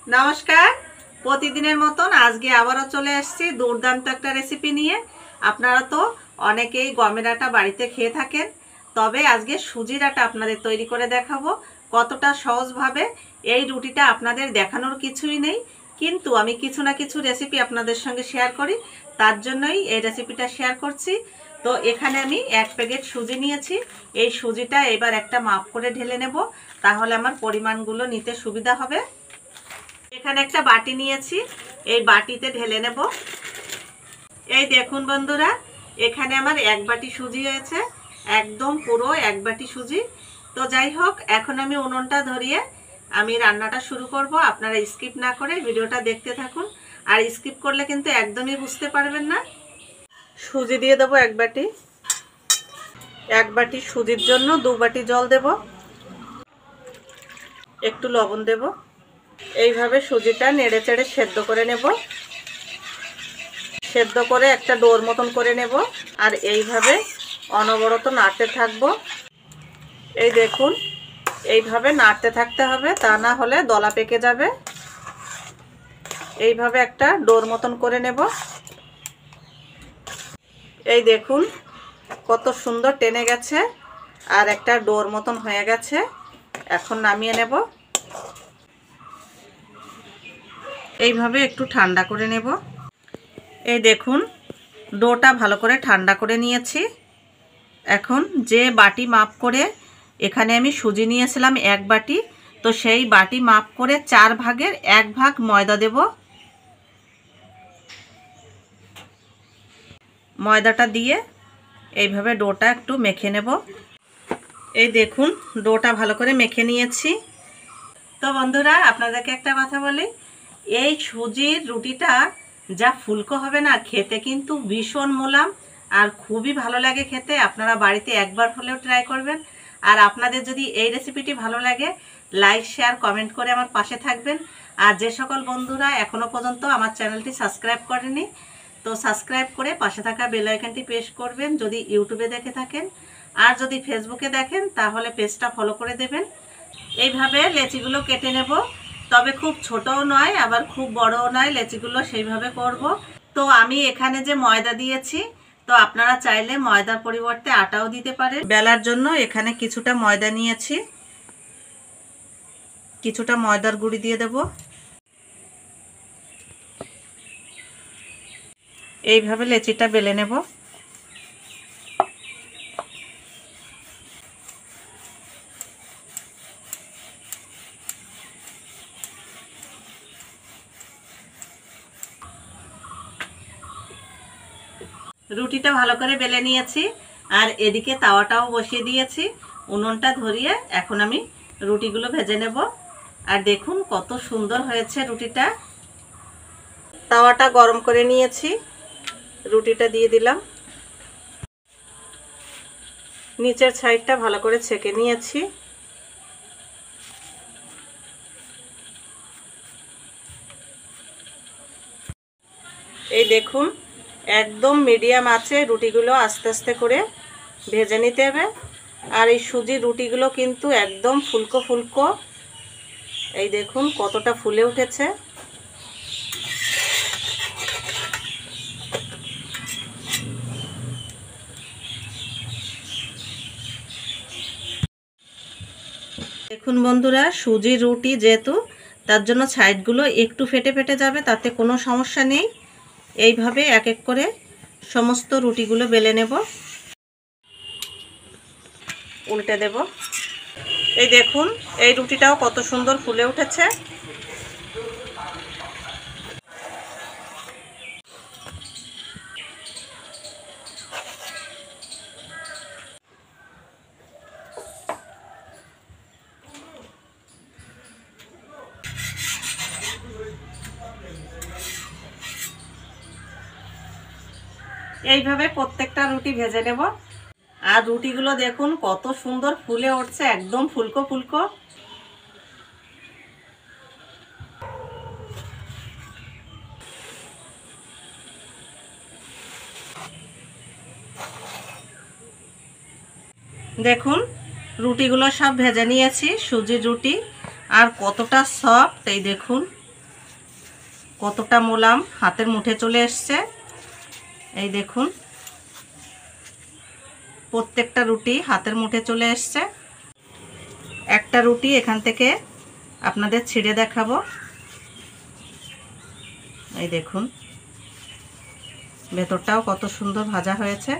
নমস্কার। প্রতিদিনের মতন আজকে আবারও চলে আসছি দুর্দান্ত একটা রেসিপি নিয়ে। আপনারা তো অনেকেই গমের আটা বাড়িতে খেয়ে থাকেন, তবে আজকে সুজির আটা আপনাদের তৈরি করে দেখাবো কতটা সহজভাবে। এই রুটিটা আপনাদের দেখানোর কিছুই নেই, কিন্তু আমি কিছু না কিছু রেসিপি আপনাদের সঙ্গে শেয়ার করি, তার জন্যই এই রেসিপিটা শেয়ার করছি। তো এখানে আমি 1 প্যাকেট সুজি নিয়েছি। এই সুজিটা এবার একটা মাপ করে ঢেলে নেব, তাহলে আমার পরিমাণগুলো নিতে সুবিধা হবে। এখানে একটা বাটি নিয়েছি, এই বাটিতে ঢেলে নেব। এই দেখুন বন্ধুরা, এখানে আমার 1 বাটি সুজি হয়েছে, একদম পুরো 1 বাটি সুজি। তো যাই হোক, এখন আমি উনুনটা ধরিয়ে আমি রান্নাটা শুরু করব। আপনারা স্কিপ না করে ভিডিওটা দেখতে থাকুন, আর স্কিপ করলে কিন্তু একদমই বুঝতে পারবেন না। সুজি দিয়ে দেবো 1 বাটি। 1 বাটি সুজির জন্য 2 বাটি জল দেব, একটু লবণ দেব। এইভাবে সুজিটা নেড়ে চেড়ে সেদ্ধ করে নেব, সেদ্ধ করে একটা ডোর মতন করে নেব। আর এইভাবে অনবরত নাড়তে থাকবো। এই দেখুন, এইভাবে নাড়তে থাকতে হবে, তা না হলে দলা পেকে যাবে। এইভাবে একটা ডোর মতন করে নেব। এই দেখুন কত সুন্দর টেনে গেছে, আর একটা ডোর মতন হয়ে গেছে। এখন নামিয়ে নেব। এইভাবে একটু ঠান্ডা করে নেব। এই দেখুন, ডোটা ভালো করে ঠান্ডা করে নিয়েছি। এখন যে বাটি মাপ করে এখানে আমি সুজি নিয়েছিলাম 1 বাটি, তো সেই বাটি মাপ করে 4 ভাগের 1 ভাগ ময়দা দেব। ময়দাটা দিয়ে এইভাবে ডোটা একটু মেখে নেব। এই দেখুন, ডোটা ভালো করে মেখে নিয়েছি। তো বন্ধুরা, আপনাদেরকে একটা কথা বলি, এই সুজির রুটিটা যা ফুলকো হবে না, খেতে কিন্তু ভীষণ মোলাম আর খুবই ভালো লাগে খেতে। আপনারা বাড়িতে একবার হলেও ট্রাই করবেন। আর আপনাদের যদি এই রেসিপিটি ভালো লাগে, লাইক শেয়ার কমেন্ট করে আমার পাশে থাকবেন। আর যে সকল বন্ধুরা এখনও পর্যন্ত আমার চ্যানেলটি সাবস্ক্রাইব করেনি, তো সাবস্ক্রাইব করে পাশে থাকা বেল আইকনটি প্রেস করবেন যদি ইউটিউবে দেখে থাকেন। আর যদি ফেসবুকে দেখেন তাহলে পেজটা ফলো করে দেবেন। এইভাবে লেচিগুলো কেটে নেব, তবে খুব ছোটও নয় আবার খুব বড়ও নয়, লেচিগুলো সেইভাবে করব। তো আমি এখানে যে ময়দা দিয়েছি, তো আপনারা চাইলে ময়দার পরিবর্তে আটাও দিতে পারেন। বেলার জন্য এখানে কিছুটা ময়দা নিয়েছি, কিছুটা ময়দার গুঁড়ি দিয়ে দেব। এইভাবে লেচিটা বেলে নেব। রুটিটা ভালো করে বেলে নিয়েছি, আর এদিকে তাওয়াটাও বসিয়ে দিয়েছি। উনুনটা ধরিয়ে এখন আমি রুটিগুলো ভেজে নেব। আর দেখুন কত সুন্দর হয়েছে রুটিটা। তাওয়াটা গরম করে নিয়েছি, রুটিটা দিয়ে দিলাম। নিচের সাইডটা ভালো করে ছেঁকে নিয়েছি। এই দেখুন, একদম মিডিয়াম আঁচে রুটিগুলো আস্তে আস্তে করে ভেজে নিতে হবে। আর এই সুজির রুটিগুলো কিন্তু একদম ফুলকো ফুলকো। এই দেখুন কতটা ফুলে উঠেছে। দেখুন বন্ধুরা, সুজির রুটি যেহেতু, তার জন্য সাইডগুলো একটু ফেটে ফেটে যাবে, তাতে কোনো সমস্যা নেই। এইভাবে এক এক করে সমস্ত রুটিগুলো বেলে নেব, উল্টে দেব। এই দেখুন, এই রুটিটাও কত সুন্দর ফুলে উঠেছে। এইভাবে প্রত্যেকটা রুটি ভেজে নেব। আর রুটিগুলো দেখুন কত সুন্দর ফুলে উঠছে, একদম ফুলকো ফুলকো। দেখুন রুটিগুলো সব ভেজে নিয়েছি, সুজির রুটি, আর কতটা সফট। এই দেখুন কতটা মোলাম, হাতের মুঠে চলে এসছে। এই দেখুন, প্রত্যেকটা রুটি হাতের মুঠে চলে এসছে। একটা রুটি এখান থেকে আপনাদের ছিঁড়ে দেখাবো। এই দেখুন, ভেতরটাও কত সুন্দর ভাজা হয়েছে।